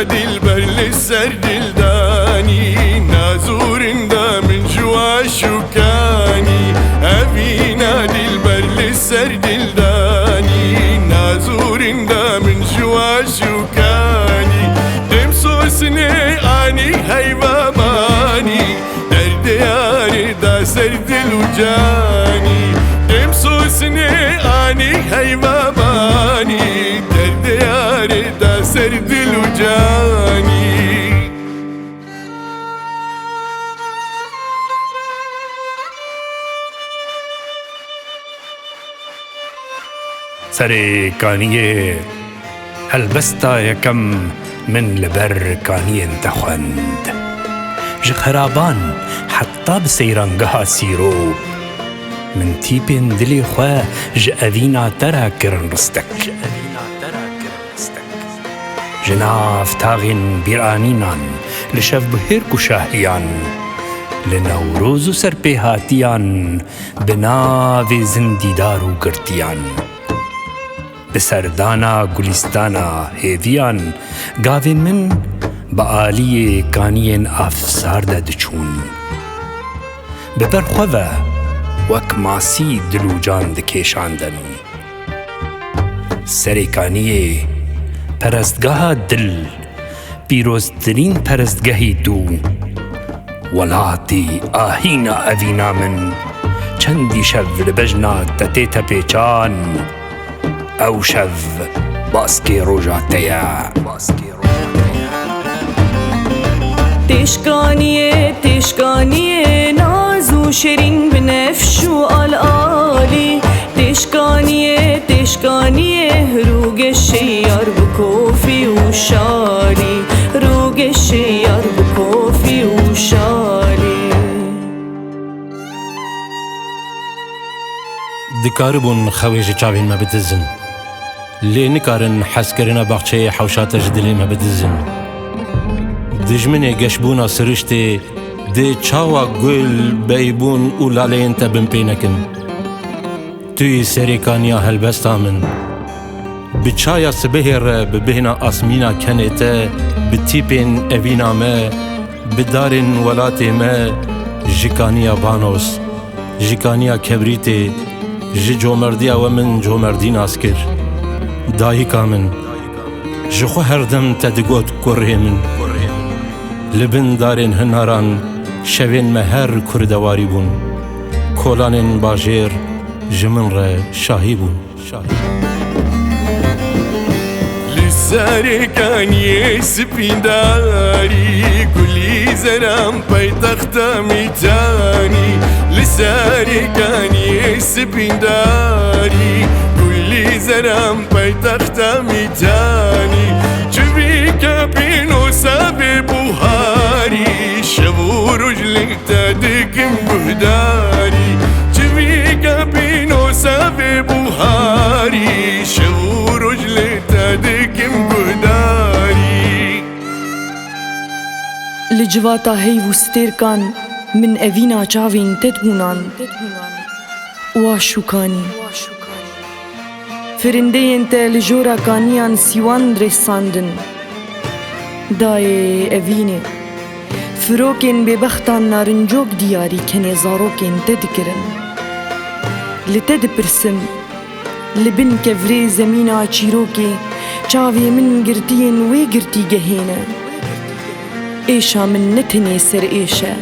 دلبر لسر دلداني نازورن دا من جوا شوكاني أبينا دلبر لسر دلداني نازورن دا من جوا شوكاني دم سوسني آني هيبا ماني درد ياري دا سر دلوجاني دم سوسني آني هيبا ماني درد ياري دا سر دلوجاني سري كانية هلبستا يكم من لبر كانية تخوند جخرابان حتى بسيرانقها سيرو من تيبين دلي خواه جأذينا ترى كرن رستك جناف تاغين بيرانينان لشف بهيركو شاهيان لنوروز سربيهاتيان بناوي زنديدارو قرتيان بسردانا گلستانا هیویان گاوین من با آلیه کانین افسار دچون ببرخوه وک ماسی دلو جان دکیشاندن سری کانیه پرستگاه دل پیروزترین پرستگاهی تو ولاتی آهینا اوینا من چندی شب لبجنا تتیتا پیچان او شف باسكي روجاتيا تشكانية نازو شيرين بنفش والآلي تشكانية روق الشيار بكوفي وشالي روق الشيار بكوفي وشالي دكاربون خويج چاوين ما بتزن لي نكارن حسكرنا باقچه حوشات جدلي ما بتزن دجمني قشبونا سرشتي دي چاوا قل بيبون ولالين تبن بينكن توي سريكانيا هلبستا من بچايا سبهر ببهنا اسمينا كنتا بتيبين ابينا ما بدارن ولاتي ما جيكانيا بانوس جيكانيا كبريتي جي جومرديا ومن جومردين اسكر داهي كامن جخو هردم تدقوت كره من لبن دارين هناران شوين مهر كردواري بون كولانين باجير جمن را شاهي بون لساري كانية سبيداري كلي زرام بايتخت ميتاني لساري كانية سبيداري كلي زرام بايتخت ميتاني جبيك بينو سابي بوهاري شبو رجلك تدكم بهداري جبيك بينو سابي بوهاري شبو رجلك تدكم بهداري لجواتا هي وستير كان من أفينا چاوين تدبونان واشوكاني فرندين تا لجورا كانيان سيوان درساندن داي أفيني فروكين ببختان نارنجوك دياري كني زاروكين تدكرن لتد برسم لبن كفري زمينا چيروكي چاوي من گرتين وي گرتي گهينه ايشا من نتني سر ايشا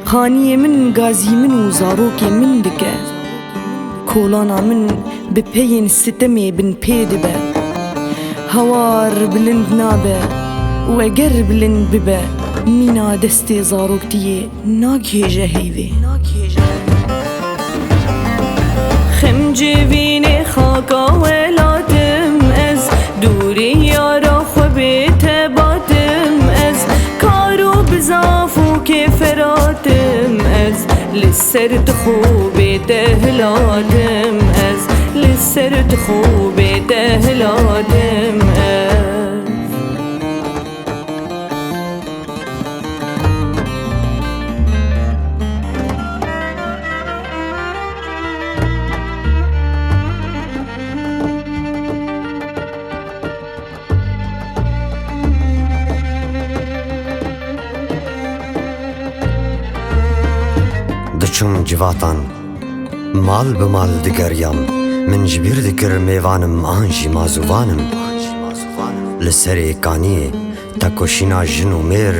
خانية من غازي من وزاروكي من دكه كولانا من بپين ستمي بن بيدبه هوار بلند نابه وگر بلند ببه مينا دستي زاروكتيه ناكي جهيوي خمجبيني خاكا ولاتم از دوري يارا خبيت باتم از كارو بزافو كفراتم از لسرت خوبي تهلاتم از لسرت خوبي تهلاتم از دچم جواتان مال بمال دگریم من جبیر دکر میوانم آنجی مازوانم لسری کانی تکوشینا جنو میر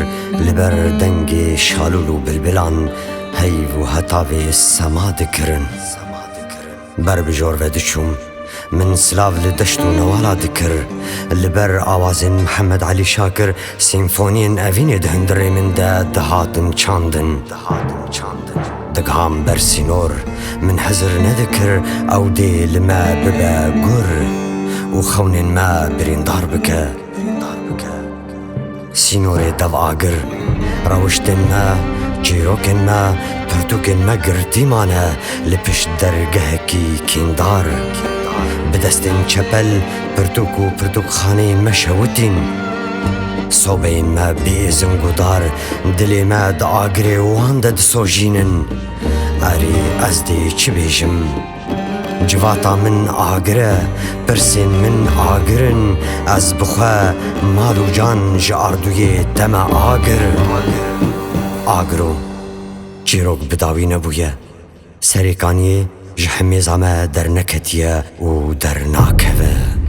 لبر دنگ شالولو بلبلان هیو و هتاوی سما دکرن بر بجور و دچم من سلاف لدشت و نوالا دکر لبر آوازن محمد علی شاکر سیمفونین اوین دهندری من دهاتن چاندن دقام بر سینور من حزر ندکر او دی لما ببا گر و خونین ما بریندار بکه سینور دو آگر روشتن ما جیروکن ما پرتوکن ما گرتیمانه لپش درگه کی کیندار بدستن چپل پرتوک خانه مشوتین صوبین ما بیزن گودار دلی ما دا آگره وان دا سوجینن اری از دی چی بیشم جواتا من آگره پرسین من آگرن از بخوا مالو جان جاردوی دم آگرو چیروک بداوی نبویه سریکانی جحمیز همه در نکتیه و در ناکوه